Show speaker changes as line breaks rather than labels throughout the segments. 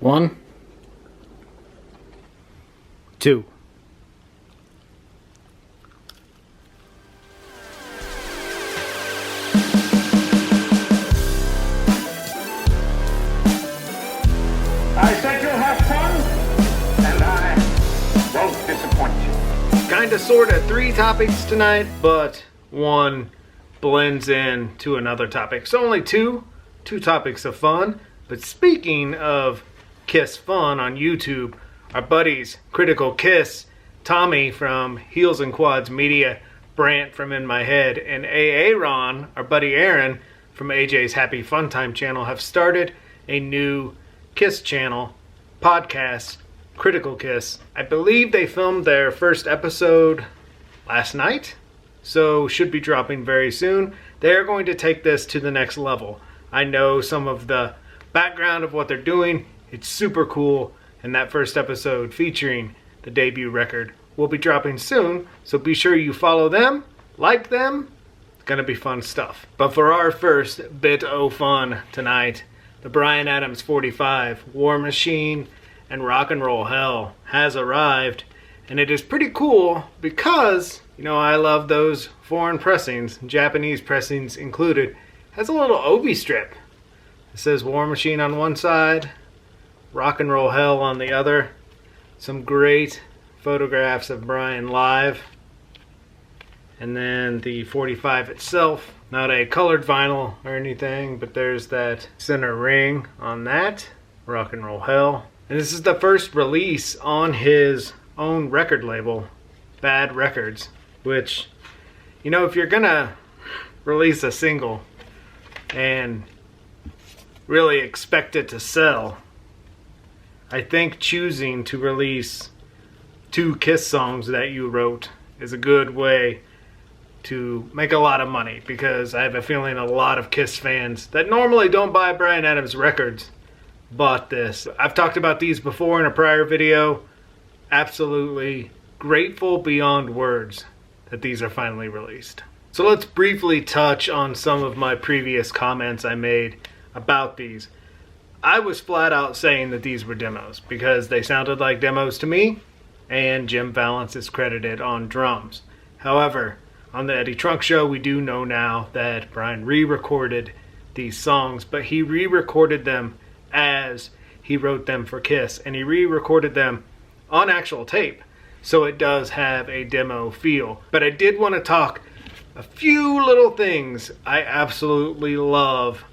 1, 2.
I said you'll have fun, and I won't disappoint you.
Kinda sorta 3 topics tonight, but one blends in to another topic. So only two topics of fun. But speaking of Kiss fun on YouTube, our buddies Kritical KISS, Tommy from Heels and Quads Media, Brant from In My Head, and Aaron, our buddy Aaron from AJ's Happy Fun Time channel, have started a new Kiss channel, podcast, Kritical KISS. I believe they filmed their first episode last night, so should be dropping very soon. They're going to take this to the next level. I know some of the background of what they're doing. It's super cool, and that first episode featuring the debut record will be dropping soon, so be sure you follow them, like them. It's gonna be fun stuff. But for our first bit o' fun tonight, the Bryan Adams 45, War Machine and Rock and Roll Hell has arrived, and it is pretty cool because, you know, I love those foreign pressings, Japanese pressings included. It has a little Obi strip. It says War Machine on one side, Rock and Roll Hell on the other. Some great photographs of Bryan live. And then the 45 itself, not a colored vinyl or anything, but there's that center ring on that, Rock and Roll Hell. And this is the first release on his own record label, Bad Records, which, you know, if you're gonna release a single and really expect it to sell, I think choosing to release 2 Kiss songs that you wrote is a good way to make a lot of money, because I have a feeling a lot of Kiss fans that normally don't buy Bryan Adams records bought this. I've talked about these before in a prior video. Absolutely grateful beyond words that these are finally released. So let's briefly touch on some of my previous comments I made about these. I was flat out saying that these were demos because they sounded like demos to me, and Jim Valance is credited on drums. However, on the Eddie Trunk Show, we do know now that Bryan re-recorded these songs, but he re-recorded them as he wrote them for Kiss, and he re-recorded them on actual tape, so it does have a demo feel. But I did want to talk a few little things I absolutely love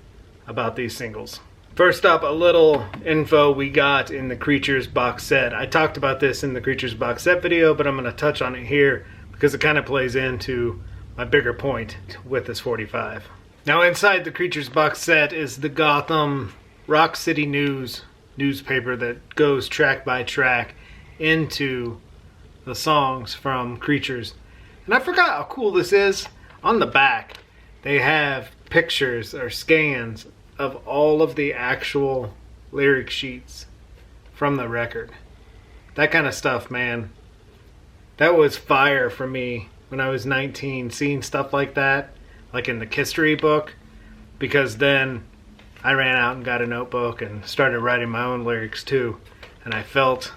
about these singles. First up, a little info we got in the Creatures box set. I talked about this in the Creatures box set video, but I'm going to touch on it here because it kind of plays into my bigger point with this 45. Now, inside the Creatures box set is the Gotham Rock City News newspaper that goes track by track into the songs from Creatures. And I forgot how cool this is. On the back, they have pictures or scans of all of the actual lyric sheets from the record. That kind of stuff, man. That was fire for me when I was 19, seeing stuff like that, like in the History book, because then I ran out and got a notebook and started writing my own lyrics too, and I felt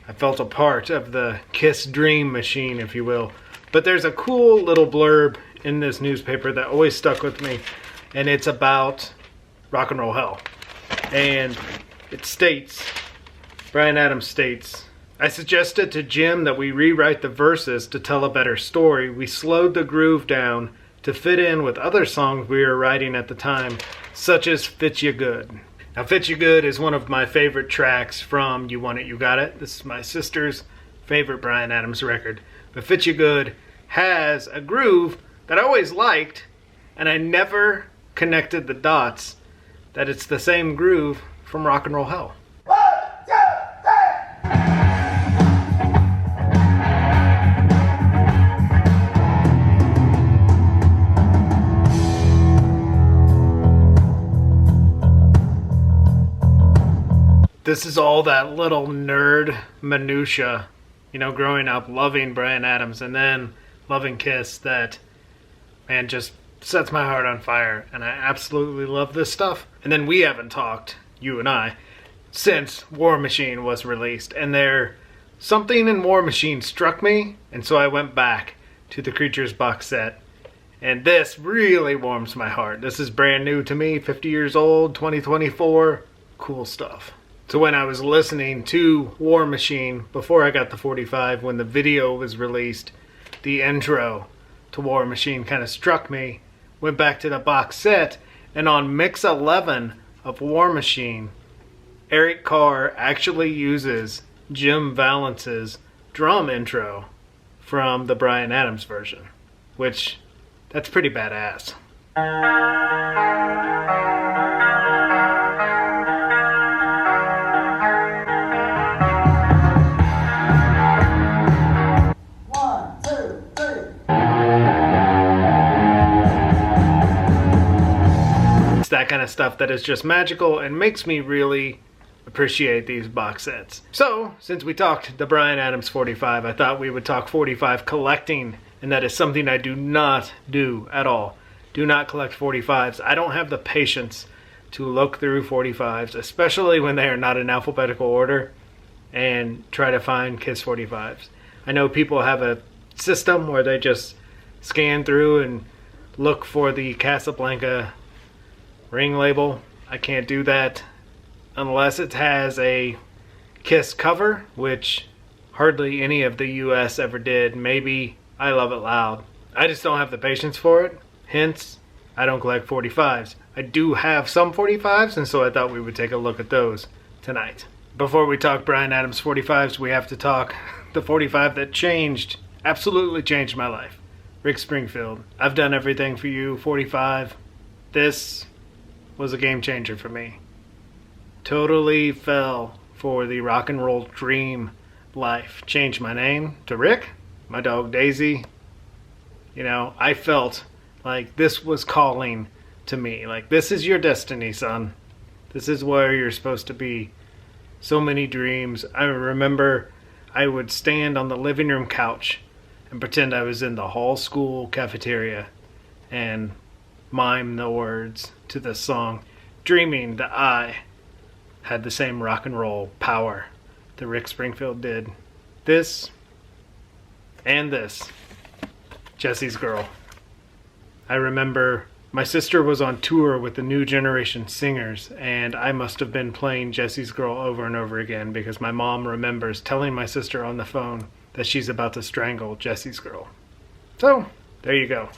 a part of the Kiss dream machine, if you will. But there's a cool little blurb in this newspaper that always stuck with me, and it's about Rock and Roll Hell. And it states, Bryan Adams states, I suggested to Jim that we rewrite the verses to tell a better story. We slowed the groove down to fit in with other songs we were writing at the time, such as Fit Ya Good. Now, Fit Ya Good is one of my favorite tracks from You Want It, You Got It. This is my sister's favorite Bryan Adams record. But Fit Ya Good has a groove that I always liked, and I never connected the dots that it's the same groove from Rock and Roll Hell.
1, 2,
3. This is all that little nerd minutia, you know, growing up loving Bryan Adams and then loving Kiss, that, man, just sets my heart on fire, and I absolutely love this stuff. And then we haven't talked, you and I, since War Machine was released. And something in War Machine struck me, and so I went back to the Creatures box set. And this really warms my heart. This is brand new to me, 50 years old, 2024. Cool stuff. So when I was listening to War Machine, before I got the 45, when the video was released, the intro to War Machine kind of struck me. Went back to the box set, and on mix 11 of War Machine, Eric Carr actually uses Jim Valance's drum intro from the Bryan Adams version, which, that's pretty badass. It's that kind of stuff that is just magical and makes me really appreciate these box sets. So, since we talked the Bryan Adams 45, I thought we would talk 45 collecting, and that is something I do not do at all. Do not collect 45s. I don't have the patience to look through 45s, especially when they are not in alphabetical order, and try to find KISS 45s. I know people have a system where they just scan through and look for the Casablanca ring label. I can't do that unless it has a KISS cover, which hardly any of the US ever did. Maybe I Love It Loud. I just don't have the patience for it. Hence, I don't collect 45s. I do have some 45s, and so I thought we would take a look at those tonight. Before we talk Bryan Adams 45s, we have to talk the 45 that absolutely changed my life. Rick Springfield. I've Done Everything for You, 45. This was a game changer for me. Totally fell for the rock and roll dream life. Changed my name to Rick, my dog Daisy. You know, I felt like this was calling to me. Like, this is your destiny, son. This is where you're supposed to be. So many dreams. I remember I would stand on the living room couch and pretend I was in the hall school cafeteria and mime the words to this song, dreaming that I had the same rock and roll power that Rick Springfield did. This and this. Jesse's Girl. I remember my sister was on tour with the New Generation Singers, and I must have been playing Jesse's Girl over and over again because my mom remembers telling my sister on the phone that she's about to strangle Jesse's Girl. So, there you go.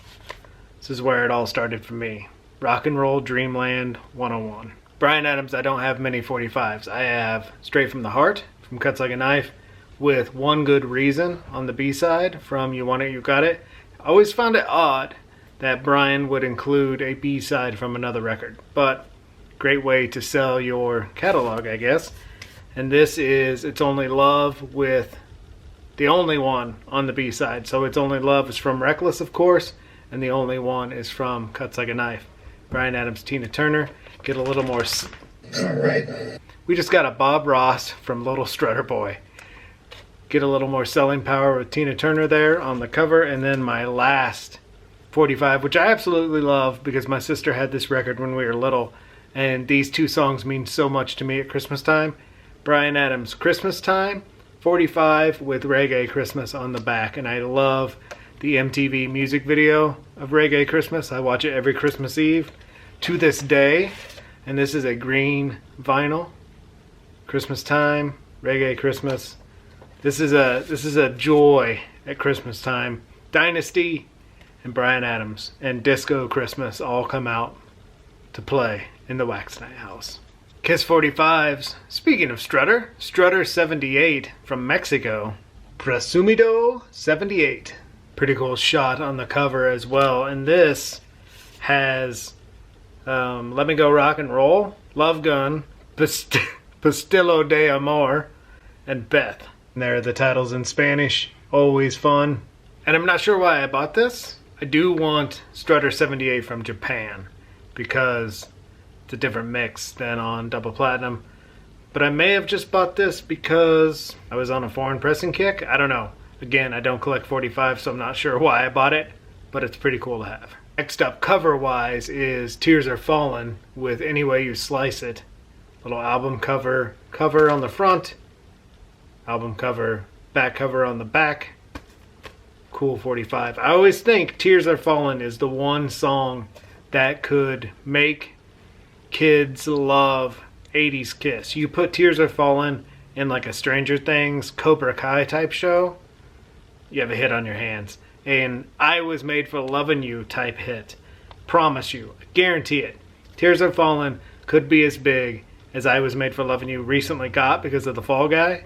This is where it all started for me. Rock and Roll Dreamland 101. Bryan Adams, I don't have many 45s. I have Straight from the Heart from Cuts Like a Knife with One Good Reason on the B-side from You Want It, You Got It. I always found it odd that Bryan would include a B-side from another record, but great way to sell your catalog, I guess. And this is It's Only Love with the only one on the B-side. So It's Only Love is from Reckless, of course, and the only one is from Cuts Like a Knife. Bryan Adams, Tina Turner. Get a little more...
All right.
We just got a Bob Ross from Little Strutter Boy. Get a little more selling power with Tina Turner there on the cover. And then my last 45, which I absolutely love because my sister had this record when we were little. And these two songs mean so much to me at Christmas time. Bryan Adams, Christmas Time, 45 with Reggae Christmas on the back. And I love the MTV music video of Reggae Christmas. I watch it every Christmas Eve to this day. And this is a green vinyl. Christmas Time, Reggae Christmas. This is a joy at Christmas time. Dynasty and Bryan Adams and Disco Christmas all come out to play in the Wax Night House. KISS 45s. Speaking of Strutter, Strutter 78 from Mexico. Presumido 78. Pretty cool shot on the cover as well. And this has Let Me Go Rock and Roll, Love Gun, Pastillo de Amor, and Beth. And there are the titles in Spanish. Always fun. And I'm not sure why I bought this. I do want Strutter 78 from Japan because it's a different mix than on Double Platinum. But I may have just bought this because I was on a foreign pressing kick. I don't know. Again, I don't collect 45, so I'm not sure why I bought it, but it's pretty cool to have. Next up, cover-wise, is Tears Are Falling with Any Way You Slice It Little album cover on the front, album cover, back cover on the back. Cool 45. I always think Tears Are Falling is the one song that could make kids love 80s Kiss. You put Tears Are Falling in like a Stranger Things, Cobra Kai type show, you have a hit on your hands. And I Was Made for Loving You type hit. Promise you. I guarantee it. Tears Are Falling could be as big as I Was Made for Loving You recently got because of the Fall Guy.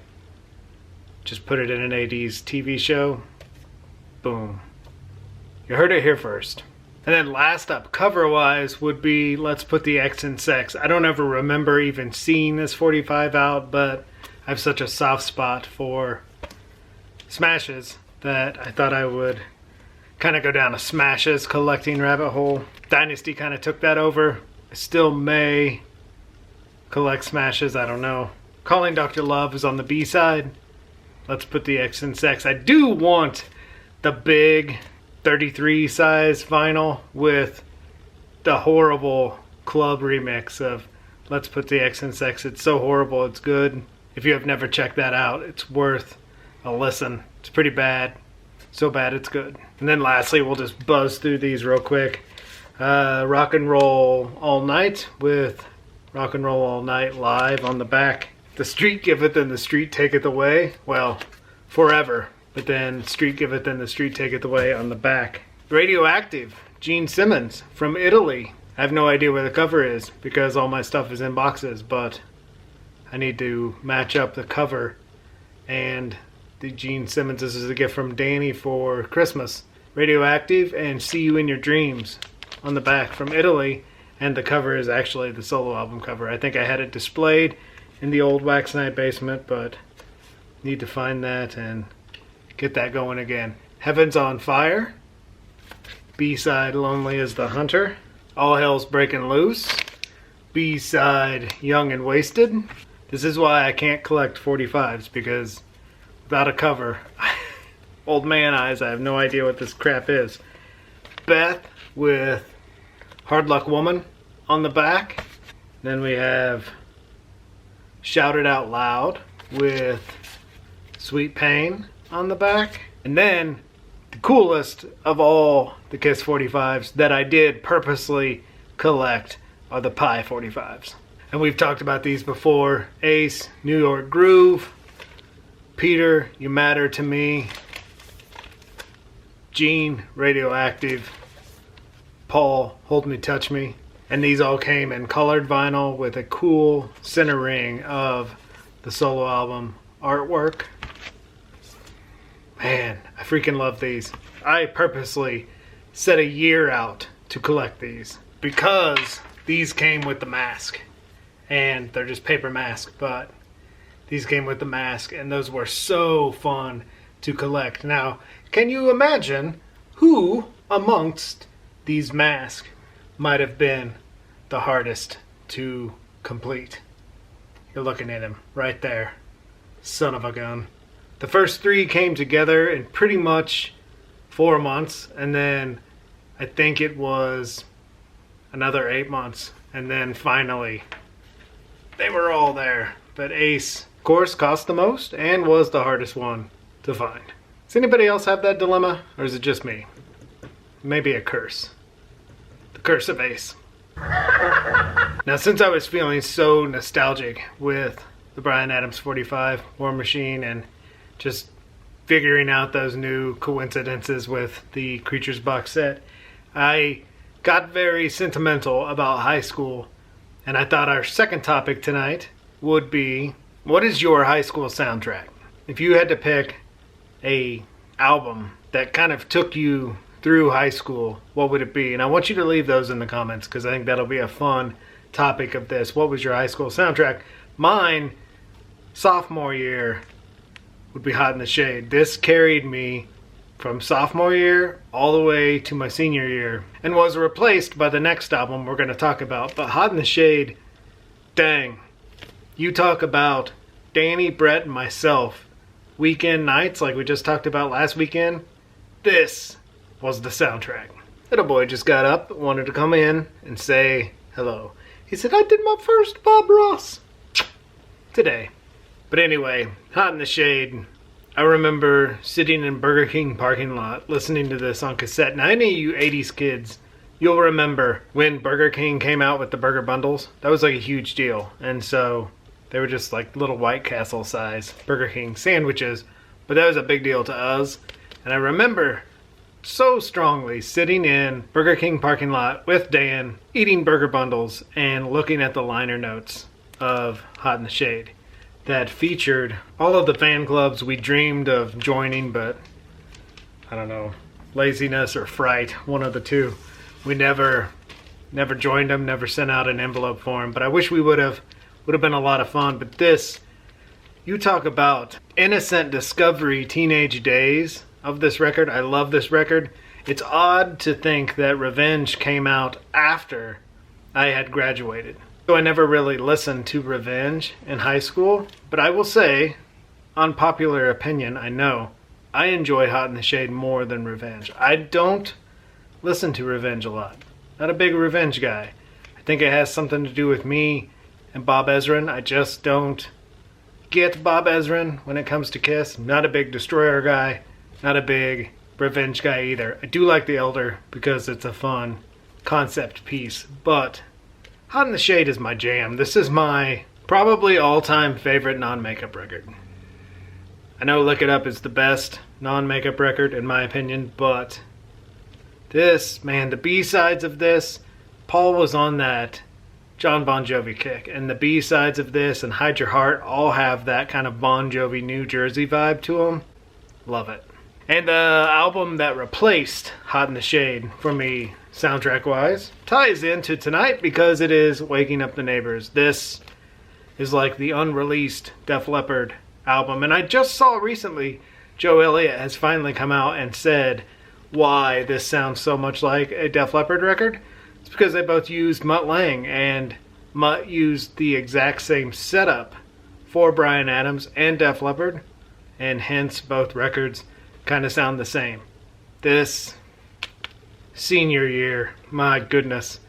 Just put it in an 80s TV show. Boom. You heard it here first. And then last up, cover-wise, would be Let's Put the X in Sex. I don't ever remember even seeing this 45 out, but I have such a soft spot for Smashes that I thought I would kind of go down a Smashes collecting rabbit hole. Dynasty kind of took that over. I still may collect Smashes, I don't know. Calling Dr. Love is on the B-side. Let's Put the X in Sex. I do want the big 33 size vinyl with the horrible club remix of Let's Put the X in Sex. It's so horrible, it's good. If you have never checked that out, it's worth a listen. It's pretty bad. So bad it's good. And then lastly, we'll just buzz through these real quick. Rock and Roll All Night with Rock and Roll All Night live on the back. The street giveth and the street taketh away. Well, forever. But then street giveth and the street taketh away on the back. Radioactive, Gene Simmons from Italy. I have no idea where the cover is because all my stuff is in boxes, but I need to match up the cover and the Gene Simmons. This is a gift from Danny for Christmas. Radioactive and See You in Your Dreams on the back from Italy. And the cover is actually the solo album cover. I think I had it displayed in the old Wax Night basement, but need to find that and get that going again. Heaven's on Fire. B-side, Lonely as the Hunter. All Hell's Breaking Loose. B-side, Young and Wasted. This is why I can't collect 45s, because without a cover, old man eyes, I have no idea what this crap is. Beth with Hard Luck Woman on the back. Then we have Shout It Out Loud with Sweet Pain on the back. And then the coolest of all the Kiss 45s that I did purposely collect are the Pie 45s. And we've talked about these before. Ace, New York Groove. Peter, You Matter to Me. Gene, Radioactive. Paul, Hold Me, Touch Me. And these all came in colored vinyl with a cool center ring of the solo album artwork. Man, I freaking love these. I purposely set a year out to collect these because these came with the mask. And they're just paper masks, but these came with the mask, and those were so fun to collect. Now, can you imagine who amongst these masks might have been the hardest to complete? You're looking at him right there. Son of a gun. The first three came together in pretty much 4 months, and then I think it was another 8 months, and then finally they were all there. But Ace, of course, cost the most and was the hardest one to find. Does anybody else have that dilemma, or is it just me? Maybe a curse. The curse of Ace. Now, since I was feeling so nostalgic with the Bryan Adams 45 War Machine and just figuring out those new coincidences with the Creatures box set, I got very sentimental about high school, and I thought our second topic tonight would be, what is your high school soundtrack? If you had to pick a album that kind of took you through high school, what would it be? And I want you to leave those in the comments because I think that'll be a fun topic of this. What was your high school soundtrack? Mine, sophomore year, would be Hot in the Shade. This carried me from sophomore year all the way to my senior year and was replaced by the next album we're going to talk about. But Hot in the Shade, dang. You talk about Danny, Brett, and myself weekend nights like we just talked about last weekend. This was the soundtrack. Little boy just got up, wanted to come in and say hello. He said, I did my first Bob Ross. today. But anyway, Hot in the Shade. I remember sitting in Burger King parking lot listening to this on cassette. Now, any of you 80s kids, you'll remember when Burger King came out with the burger bundles. That was like a huge deal. And so they were just like little White Castle size Burger King sandwiches. But that was a big deal to us. And I remember so strongly sitting in Burger King parking lot with Dan, eating burger bundles and looking at the liner notes of Hot in the Shade that featured all of the fan clubs we dreamed of joining, but I don't know, laziness or fright, one of the two. We never joined them, never sent out an envelope for them, but I wish we would have been a lot of fun. But this, you talk about innocent discovery teenage days of this record. I love this record. It's odd to think that Revenge came out after I had graduated. So I never really listened to Revenge in high school, but I will say, unpopular opinion, I know, I enjoy Hot in the Shade more than Revenge. I don't listen to Revenge a lot. Not a big Revenge guy. I think it has something to do with me and Bob Ezrin. I just don't get Bob Ezrin when it comes to Kiss. I'm not a big Destroyer guy, not a big Revenge guy either. I do like The Elder because it's a fun concept piece, but Hot in the Shade is my jam. This is my probably all-time favorite non-makeup record. I know Look It Up is the best non-makeup record in my opinion, but this, man, the B-sides of this, Paul was on that John Bon Jovi kick, and the B-sides of this and Hide Your Heart all have that kind of Bon Jovi New Jersey vibe to them. Love it. And the album that replaced Hot in the Shade for me, soundtrack-wise, ties into tonight because it is Waking Up the Neighbors. This is like the unreleased Def Leppard album. And I just saw recently Joe Elliott has finally come out and said why this sounds so much like a Def Leppard record. It's because they both used Mutt Lange, and Mutt used the exact same setup for Bryan Adams and Def Leppard, and hence both records kind of sound the same. This senior year, my goodness,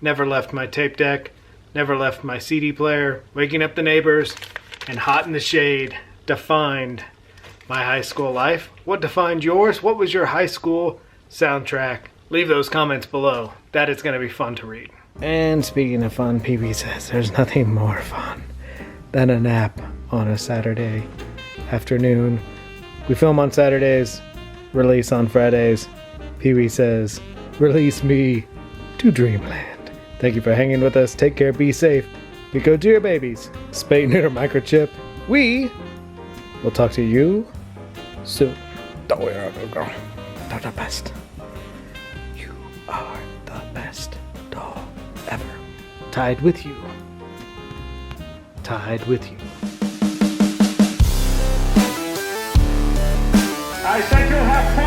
never left my tape deck, never left my CD player. Waking Up the Neighbors and Hot in the Shade defined my high school life. What defined yours? What was your high school soundtrack? Leave those comments below. That is going to be fun to read. And speaking of fun, PB says there's nothing more fun than a nap on a Saturday afternoon. We film on Saturdays, release on Fridays. PB says, release me to dreamland. Thank you for hanging with us. Take care, be safe. Be good to your babies. Spay, neuter, microchip. We will talk to you soon. You're the best. You are the best doll ever. Tied with you. Tied with you.
I said you'll have fun.